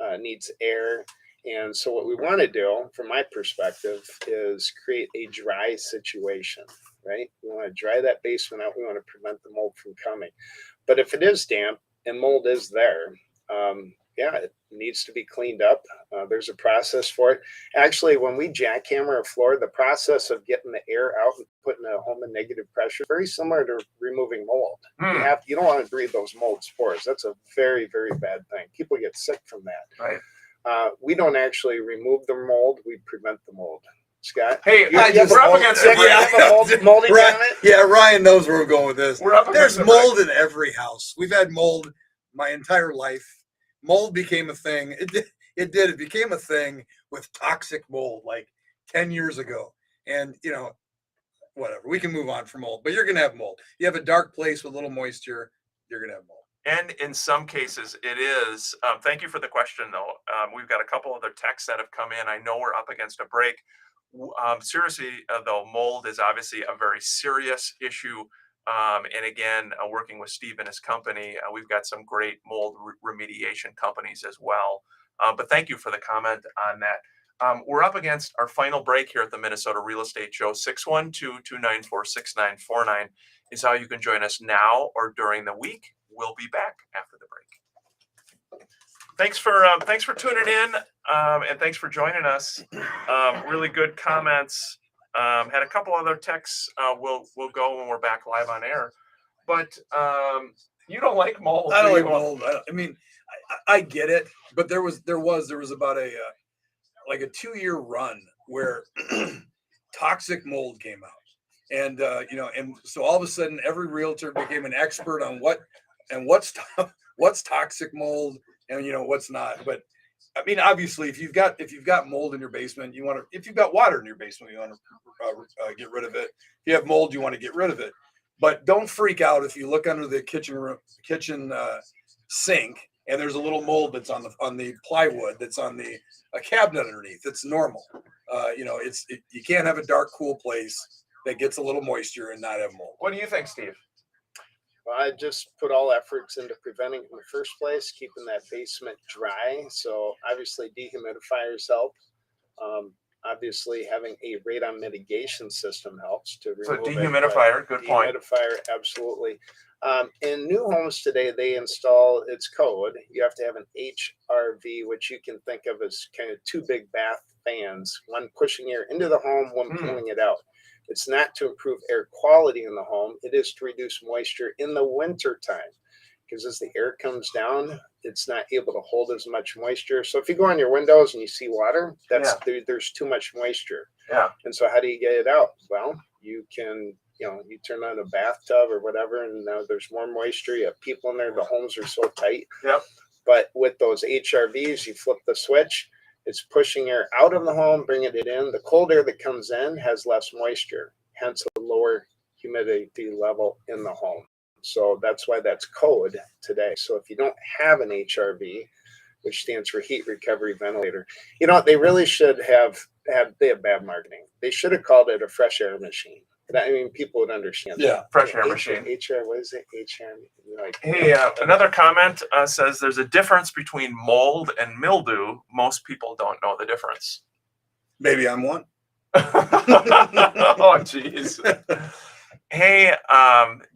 it needs air. And so what we want to do, from my perspective, is create a dry situation, right? We want to dry that basement out. We want to prevent the mold from coming. But if it is damp and mold is there, it needs to be cleaned up. There's a process for it. Actually, when we jackhammer a floor, the process of getting the air out and putting a home in negative pressure, very similar to removing mold. You don't want to breathe those mold spores. That's a very, very bad thing. People get sick from that. Right. We don't actually remove the mold. We prevent the mold. Scott? Hey, we're up against it. Moldy Right. Yeah, Ryan knows where we're going with this. We're up There's against it, mold in every house. We've had mold my entire life. Mold became a thing. It did. It became a thing with toxic mold like 10 years ago. And, whatever. We can move on from mold, but you're going to have mold. You have a dark place with a little moisture, you're going to have mold. And in some cases, it is. Thank you for the question, though. We've got a couple other texts that have come in. I know we're up against a break. Seriously, though, mold is obviously a very serious issue. And again, working with Steve and his company, we've got some great mold remediation companies as well. But thank you for the comment on that. We're up against our final break here at the Minnesota Real Estate Show. 612-294-6949 is how you can join us now or during the week. We'll be back after the break. Thanks for tuning in, and thanks for joining us. Really good comments. Had a couple other texts. We'll go when we're back live on air. But you don't like mold. I don't do like you? mold. I mean, I get it, but there was about a like a 2-year run where toxic mold came out, and and so all of a sudden every realtor became an expert on what's toxic mold and what's not. But I mean, obviously, if you've got mold in your basement, if you've got water in your basement, you want to get rid of it. If you have mold, you want to get rid of it. But don't freak out if you look under the kitchen sink and there's a little mold that's on the plywood that's on the cabinet underneath. It's normal. You can't have a dark, cool place that gets a little moisture and not have mold. What do you think, Steve? Well, I just put all efforts into preventing it in the first place, keeping that basement dry. So obviously dehumidifiers help. Obviously having a radon mitigation system helps to So remove dehumidifier, good point. Dehumidifier, absolutely. In new homes today, they install, it's code. You have to have an HRV, which you can think of as kind of 2 big bath fans, one pushing air into the home, one pulling it out. It's not to improve air quality in the home. It is to reduce moisture in the winter time, because as the air comes down, it's not able to hold as much moisture. So if you go on your windows and you see water, there's too much moisture. Yeah. And so how do you get it out? Well, you can, you turn on a bathtub or whatever, and now there's more moisture. You have people in there. The homes are so tight. Yep. But with those HRVs, you flip the switch. It's pushing air out of the home, bringing it in. The cold air that comes in has less moisture, hence a lower humidity level in the home. So that's why that's code today. So if you don't have an HRV, which stands for heat recovery ventilator, they really should have bad marketing. They should have called it a fresh air machine. I mean, people would understand. Yeah, fresh air machine. HR, what is it? HR. Hey, another comment says there's a difference between mold and mildew. Most people don't know the difference. maybe I'm one. Oh, geez. Hey,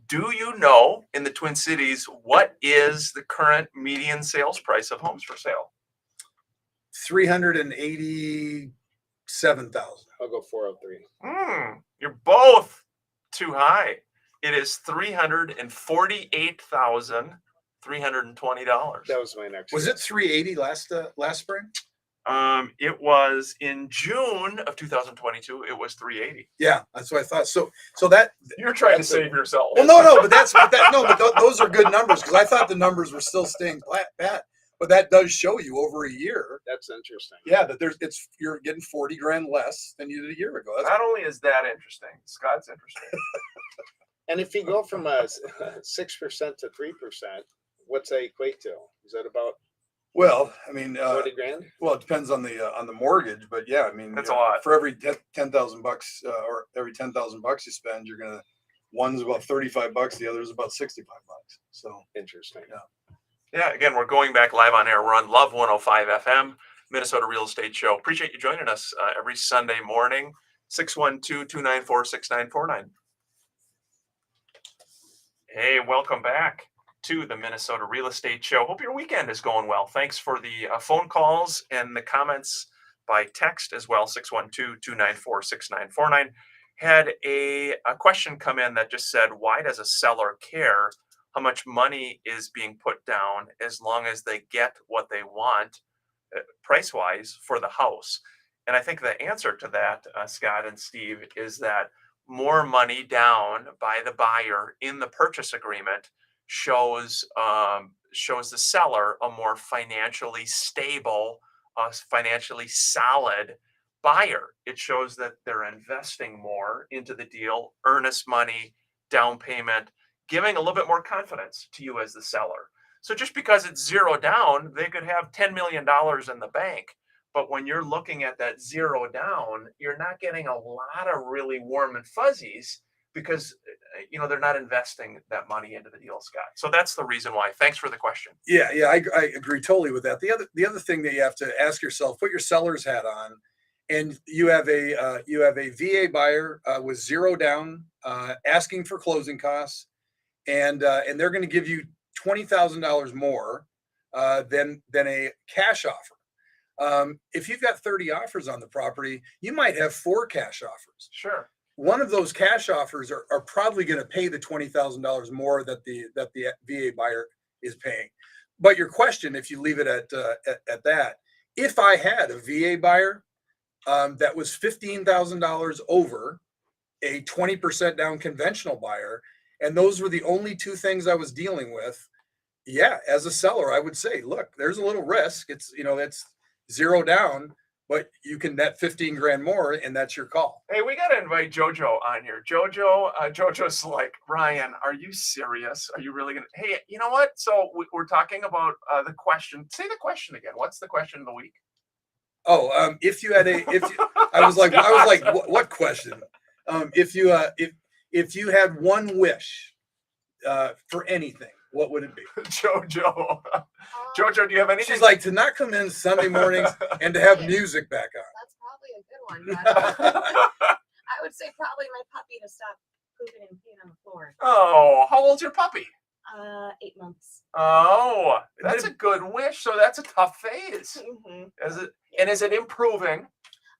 do you know in the Twin Cities what is the current median sales price of homes for sale? 387,000. I'll go 403. You're both too high. It is $348,320. That was my next. Was it 380 last spring? It was in June of 2022. It was 380. Yeah, that's what I thought. So that You're trying to save yourself. well, no, but those are good numbers, because I thought the numbers were still staying flat. But that does show you over a year. That's interesting. Yeah, that you're getting 40 grand less than you did a year ago. That's Not only is that interesting, Scott's interesting. And if you go from 6% to 3%, what's that equate to? Is that about well, I mean, 40 grand? well, it depends on the mortgage, but yeah, I mean, That's a lot. for every $10,000 or every $10,000 you spend, you're gonna one's about $35, the other's about $65. So Interesting. Yeah, again, we're going back live on air. We're on Love 105 FM, Minnesota Real Estate Show. Appreciate you joining us every Sunday morning, 612-294-6949. Hey, welcome back to the Minnesota Real Estate Show. Hope your weekend is going well. Thanks for the phone calls and the comments by text as well, 612-294-6949. Had a question come in that just said, why does a seller care how much money is being put down as long as they get what they want price-wise for the house? And I think the answer to that, Scott and Steve, is that more money down by the buyer in the purchase agreement shows the seller a more financially stable, financially solid buyer. It shows that they're investing more into the deal, earnest money, down payment, giving a little bit more confidence to you as the seller. So just because it's zero down, they could have $10 million in the bank. But when you're looking at that zero down, you're not getting a lot of really warm and fuzzies because they're not investing that money into the deal, Scott. So that's the reason why. Thanks for the question. Yeah, yeah, I agree totally with that. The other thing that you have to ask yourself, put your seller's hat on, and you have a VA buyer with zero down, asking for closing costs, and they're going to give you $20,000 more than a cash offer. If you've got 30 offers on the property, you might have 4 cash offers. Sure. One of those cash offers are probably going to pay the $20,000 more that the VA buyer is paying. But your question, if you leave it at that, if I had a VA buyer that was $15,000 over a 20% down conventional buyer, and those were the only 2 things I was dealing with, yeah, as a seller, I would say, look, there's a little risk. It's it's zero down, but you can net 15 grand more, and that's your call. Hey, we got to invite JoJo on here. JoJo's like, Ryan, are you serious? Are you really going to? Hey, you know what? So we're talking about the question. Say the question again. What's the question of the week? Oh, if you had I was like, what question? If you had one wish for anything, what would it be? JoJo, do you have anything? She's like, to not come in Sunday mornings and to have music back on. That's probably a good one. But I would say probably my puppy to stop pooping and peeing on the floor. Oh, how old's your puppy? 8 months. Oh, that's a good wish. So that's a tough phase. Mm-hmm. Is it improving?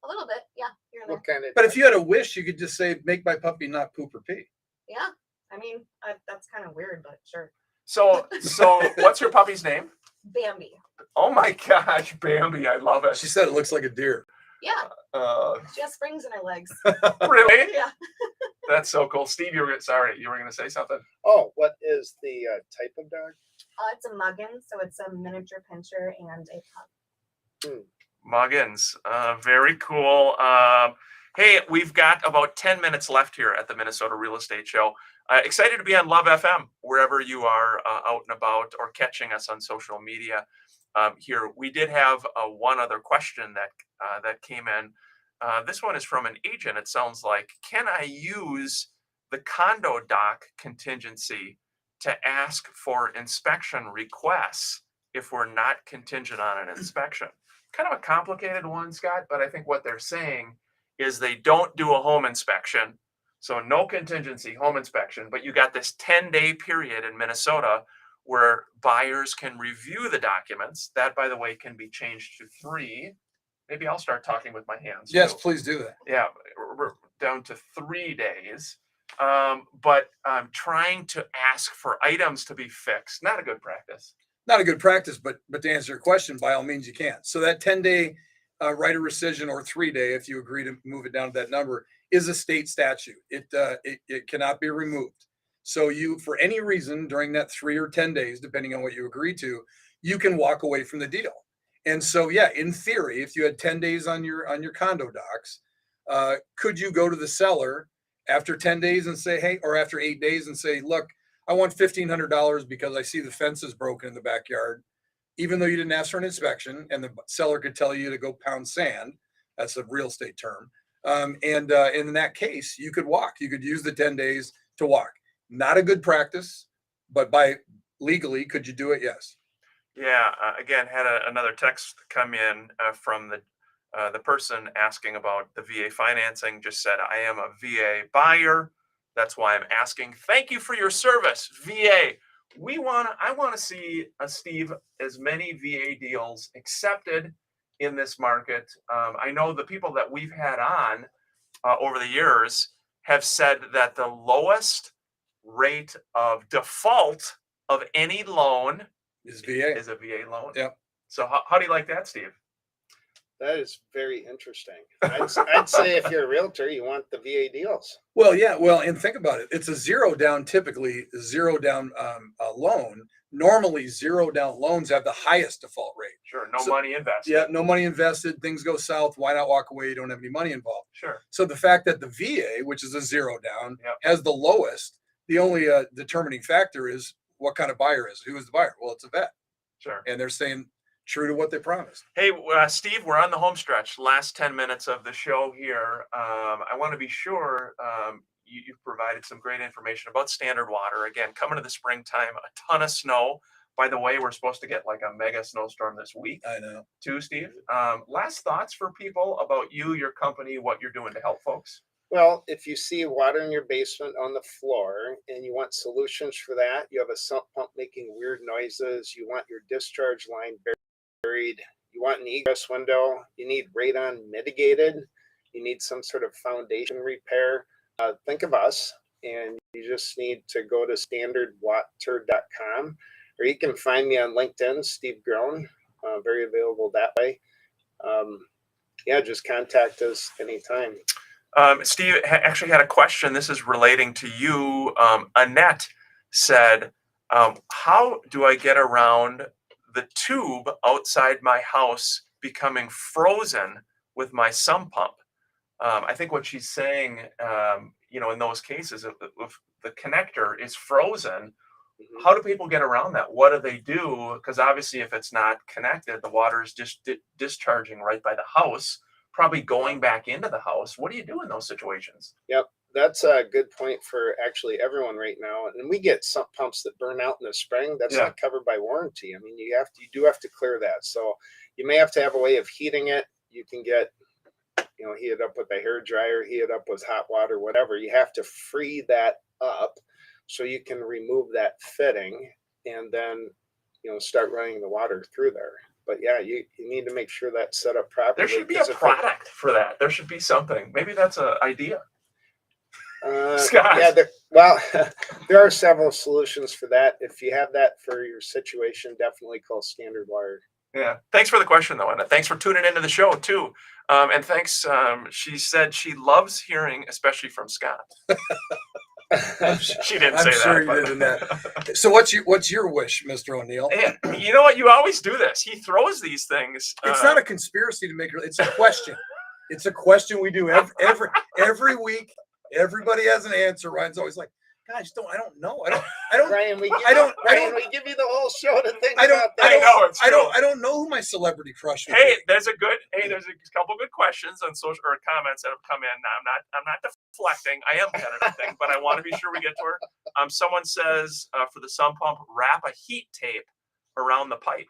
A little bit, yeah. Here and there. What kind of? But if you had a wish, you could just say, make my puppy not poop or pee. Yeah, I mean that's kind of weird, but sure. So what's your puppy's name? Bambi. Oh my gosh, Bambi, I love it. She said it looks like a deer. Yeah, Uh, she has springs in her legs. really? Yeah. That's so cool. Steve, you were going to say something. Oh, what is the type of dog? It's a muggin, so it's a miniature pinscher and a pup. Muggins. Very cool. Hey, we've got about 10 minutes left here at the Minnesota Real Estate Show. Excited to be on Love FM, wherever you are out and about or catching us on social media. Here, we did have one other question that came in. This one is from an agent. It sounds like, can I use the condo doc contingency to ask for inspection requests if we're not contingent on an inspection? Kind of a complicated one, Scott, but I think what they're saying is they don't do a home inspection. So no contingency, home inspection, but you got this 10-day period in Minnesota where buyers can review the documents. That, by the way, can be changed to 3. Maybe I'll start talking with my hands. Yes, too. please do that. Yeah, we're down to 3 days. But trying to ask for items to be fixed, not a good practice. Not a good practice, but to answer your question, by all means, you can. So that 10-day right of rescission, or 3-day, if you agree to move it down to that number, is a state statute. It cannot be removed. So you, for any reason during that 3 or 10 days, depending on what you agree to, you can walk away from the deal. And so, yeah, in theory, if you had 10 days on your condo docs, could you go to the seller after 10 days and say, hey, or after 8 days and say, look, I want $1,500 because I see the fence is broken in the backyard, even though you didn't ask for an inspection, and the seller could tell you to go pound sand. That's a real estate term. And in that case, you could walk. You could use the 10 days to walk. Not a good practice, but by legally, could you do it? Yes. Yeah. Again, had another text come in from the person asking about the VA financing. Just said, I am a VA buyer. That's why I'm asking. Thank you for your service, VA. I want to see, Steve, as many VA deals accepted in this market. I know the people that we've had on over the years have said that the lowest rate of default of any loan Is VA. is a VA loan. Yep. So how do you like that, Steve? That is very interesting. I'd say if you're a realtor, you want the VA deals. Well, yeah. Well, and think about it. It's a zero down, typically zero down loan. Normally, zero down loans have the highest default rate. Sure. No money invested. Yeah, no money invested. Things go south. Why not walk away? You don't have any money involved. Sure. So the fact that the VA, which is a zero down, Yep. has the lowest, the only determining factor is what kind of buyer is. Who is the buyer? Well, it's a vet, Sure. and they're staying true to what they promised. Hey, Steve, we're on the home stretch. Last 10 minutes of the show here. I want to be sure you've provided some great information about Standard Water. Again, coming to the springtime, a ton of snow. By the way, we're supposed to get like a mega snowstorm this week I know. too, Steve. Last thoughts for people about you, your company, what you're doing to help folks? Well, if you see water in your basement on the floor and you want solutions for that, you have a sump pump making weird noises, you want your discharge line buried, you want an egress window, you need radon mitigated, you need some sort of foundation repair, think of us. And you just need to go to standardwater.com, or you can find me on LinkedIn, Steve Grown, very available that way. Yeah, just contact us anytime. Steve actually had a question. This is relating to you. Annette said, how do I get around the tube outside my house becoming frozen with my sump pump? I think what she's saying, in those cases, if the connector is frozen, how do people get around that? What do they do? Because obviously, if it's not connected, the water is just discharging right by the house, probably going back into the house. What do you do in those situations? Yep, that's a good point for actually everyone right now. And we get sump pumps that burn out in the spring. That's Yeah. not covered by warranty. I mean, you do have to clear that. So you may have to have a way of heating it. You can get, heat it up with a hair dryer, heat it up with hot water, whatever. You have to free that up so you can remove that fitting and then, start running the water through there. But yeah, you need to make sure that's set up properly. There should be a 'cause if it- product for that. There should be something. Maybe that's an idea. Scott. Yeah, there are several solutions for that. If you have that for your situation, definitely call Standard Water. Yeah. Thanks for the question, though, Anna. Thanks for tuning into the show, too. And thanks. She said she loves hearing, especially from Scott. She didn't I'm say sure that. you did in that. So what's your wish, Mr. O'Neill? And you know what? You always do this. He throws these things. It's not a conspiracy to make it. It's a question. It's a question we do every week. Everybody has an answer. Ryan's always like, "Guys, I don't know. I don't. Ryan, we give you the whole show to think I don't. about I that. know, it's don't. I don't know who my celebrity crush would Hey, be. there's a couple good questions on social or comments that have come in. I'm not deflecting. I am kind of deflecting, but I want to be sure we get to her. Someone says for the sump pump, wrap a heat tape around the pipe.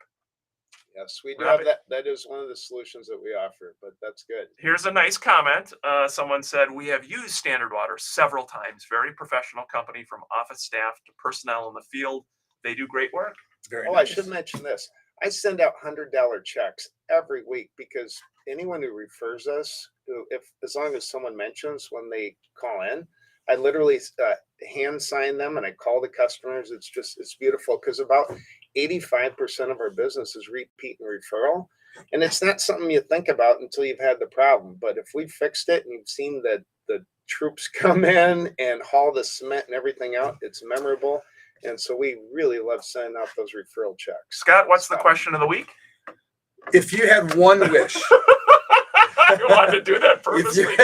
Yes, we do Wrap have it. that. That is one of the solutions that we offer, but that's good. Here's a nice comment. Someone said, we have used Standard Water several times. Very professional company, from office staff to personnel in the field. They do great work. Very Oh, nice. I should mention this. I send out $100 checks every week because anyone who refers us, as long as someone mentions when they call in, I literally hand sign them and I call the customers. It's beautiful because about 85% of our business is repeat and referral. And it's not something you think about until you've had the problem. But if we fixed it and you've seen the troops come in and haul the cement and everything out, it's memorable. And so we really love sending out those referral checks. Scott, what's the question of the week? If you had one wish, I wanted to do that purposely.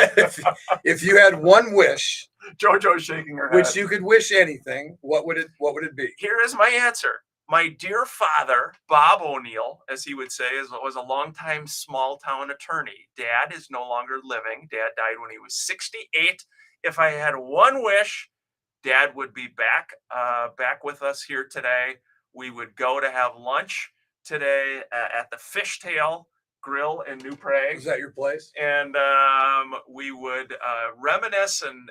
if you had one wish, JoJo's shaking her head. which you could wish anything, what would it be? Here is my answer. My dear father, Bob O'Neill, as he would say, was a longtime small town attorney. Dad is no longer living. Dad died when he was 68. If I had one wish, Dad would be back with us here today. We would go to have lunch today at the Fishtail Grill in New Prague. Is that your place? And we would reminisce and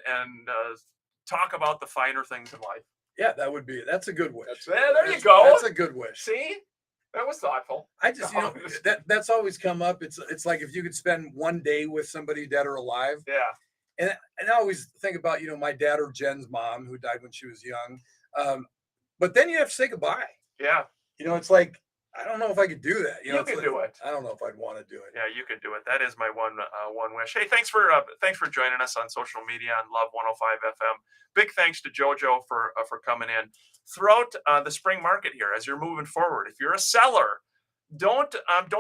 talk about the finer things in life. Yeah, that's a good wish. There you go. That's a good wish. See, that was thoughtful. I just, that's always come up. It's like if you could spend one day with somebody dead or alive. Yeah. And I always think about, my dad or Jen's mom who died when she was young. But then you have to say goodbye. Yeah. It's like, I don't know if I could do that. You can do it. I don't know if I'd want to do it. Yeah, you can do it. That is my one wish. Hey, thanks for joining us on social media on Love 105 FM. Big thanks to JoJo for coming in throughout the spring market here. As you're moving forward, if you're a seller, don't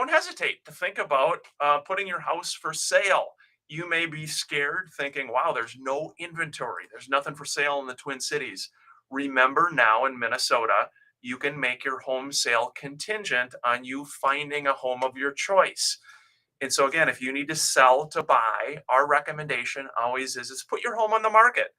hesitate to think about putting your house for sale. You may be scared, thinking, "Wow, there's no inventory. There's nothing for sale in the Twin Cities." Remember, now in Minnesota, you can make your home sale contingent on you finding a home of your choice. And so again, if you need to sell to buy, our recommendation always is put your home on the market.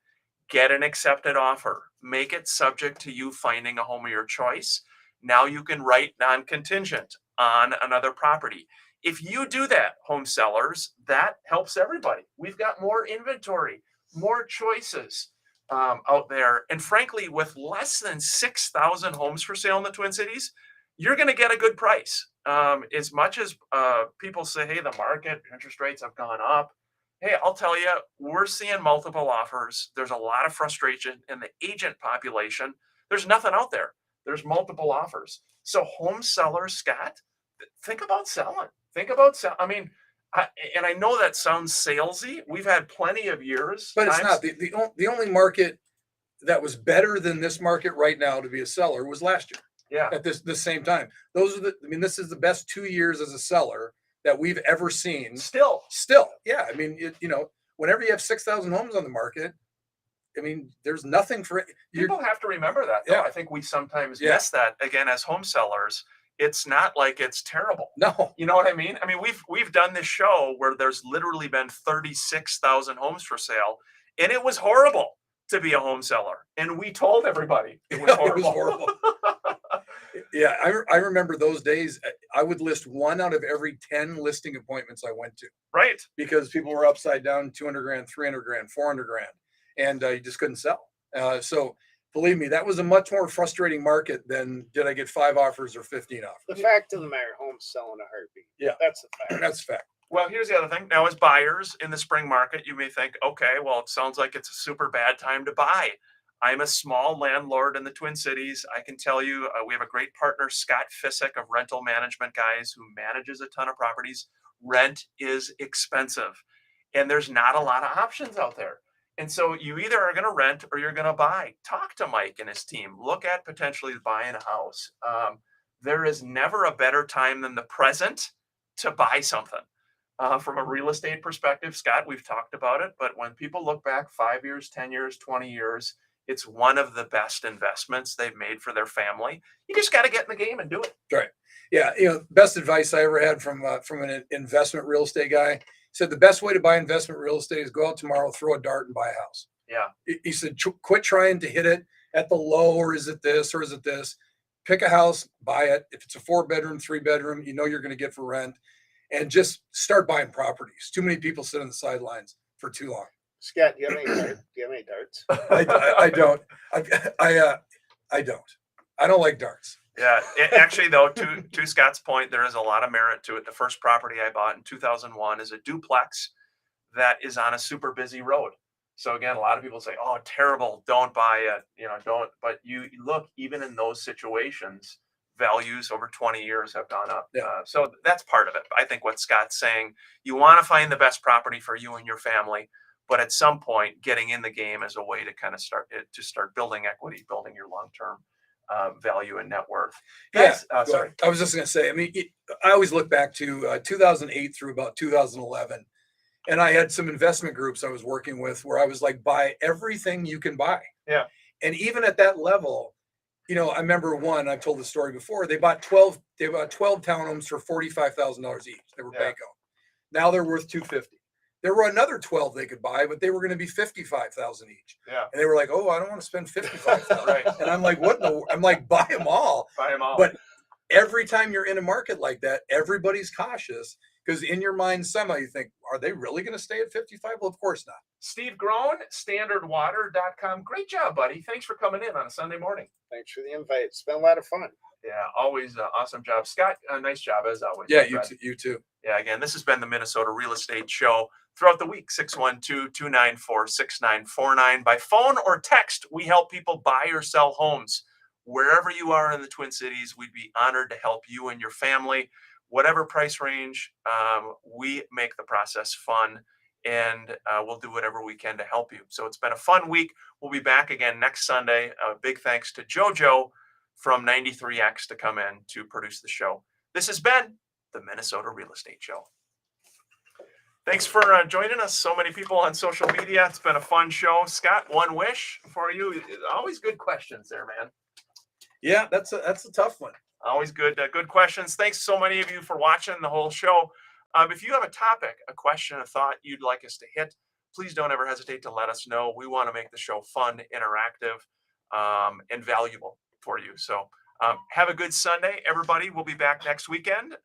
get an accepted offer, make it subject to you finding a home of your choice. Now you can write non-contingent on another property. If you do that, home sellers, that helps everybody. We've got more inventory, more choices out there. And frankly, with less than 6,000 homes for sale in the Twin Cities, you're going to get a good price. As much as people say, hey, the market, interest rates have gone up. Hey, I'll tell you, we're seeing multiple offers. There's a lot of frustration in the agent population. There's nothing out there. There's multiple offers. So home sellers, Scott, think about selling. Think about selling. I mean, I know that sounds salesy. We've had plenty of years. But it's not the only market that was better than this market right now to be a seller was last year Yeah. at the same time. This is the best 2 years as a seller that we've ever seen. Still. Yeah. I mean, whenever you have 6,000 homes on the market, I mean, there's nothing for it. People have to remember that, though. Yeah. I think we sometimes Yeah. miss that. Again, as home sellers, it's not like it's terrible. No. You know what I mean? I mean, we've done this show where there's literally been 36,000 homes for sale, and it was horrible to be a home seller. And we told everybody it was horrible. It was horrible. Yeah, I remember those days. I would list 1 out of every 10 listing appointments I went to Right. because people were upside down, 200 grand, 300 grand, 400 grand, and you just couldn't sell. So believe me, that was a much more frustrating market than did I get 5 offers or 15 offers. The fact of the matter, homes sell in a heartbeat. Yeah. That's a fact. That's a fact. Well, here's the other thing. Now, as buyers in the spring market, you may think, okay, well, it sounds like it's a super bad time to buy. I'm a small landlord in the Twin Cities. I can tell you, we have a great partner, Scott Fisick of Rental Management Guys, who manages a ton of properties. Rent is expensive, and there's not a lot of options out there. And so you either are going to rent or you're going to buy. Talk to Mike and his team. Look at potentially buying a house. There is never a better time than the present to buy something. From a real estate perspective, Scott, we've talked about it, but when people look back 5 years, 10 years, 20 years, it's one of the best investments they've made for their family. You just got to get in the game and do it. Right. Yeah. Best advice I ever had from an investment real estate guy. He said the best way to buy investment real estate is go out tomorrow, throw a dart, and buy a house. Yeah. He said, quit trying to hit it at the low, or is it this, or is it this? Pick a house, buy it. If it's a 4-bedroom, 3-bedroom, you're going to get for rent, and just start buying properties. Too many people sit on the sidelines for too long. Scott, do you have any darts? I don't. I don't. I don't like darts. Yeah. Actually, though, to Scott's point, there is a lot of merit to it. The first property I bought in 2001 is a duplex that is on a super busy road. So again, a lot of people say, oh, terrible, don't buy it, don't. But you look, even in those situations, values over 20 years have gone up. Yeah. So that's part of it. I think what Scott's saying, you want to find the best property for you and your family, but at some point, getting in the game is a way to kind of start building equity, building your long-term value and net worth. Guys, sorry. I was just going to say, I mean, I always look back to 2008 through about 2011. And I had some investment groups I was working with where I was like, buy everything you can buy. Yeah. And even at that level, I remember I've told the story before, they bought 12 townhomes for $45,000 each. They were bank owned. Now they're worth $250,000. There were another 12 they could buy, but they were going to be $55,000 each. Yeah. And they were like, oh, I don't want to spend $55,000. Right. And I'm like, I'm like, buy them all. Buy them all. But every time you're in a market like that, everybody's cautious because in your mind, somehow you think, are they really going to stay at 55? Well, of course not. Steve Groen, standardwater.com. Great job, buddy. Thanks for coming in on a Sunday morning. Thanks for the invite. It's been a lot of fun. Yeah, always awesome job. Scott, nice job as always. Yeah, my friend. you too. Yeah, again, this has been the Minnesota Real Estate Show. Throughout the week, 612-294-6949. By phone or text, we help people buy or sell homes. Wherever you are in the Twin Cities, we'd be honored to help you and your family. Whatever price range, we make the process fun, and we'll do whatever we can to help you. So it's been a fun week. We'll be back again next Sunday. Big thanks to JoJo from 93X to come in to produce the show. This has been the Minnesota Real Estate Show. Thanks for joining us. So many people on social media. It's been a fun show. Scott, one wish for you. Always good questions there, man. Yeah, that's a tough one. Always good questions. Thanks so many of you for watching the whole show. If you have a topic, a question, a thought you'd like us to hit, please don't ever hesitate to let us know. We want to make the show fun, interactive, and valuable for you. So have a good Sunday, everybody. We'll be back next weekend.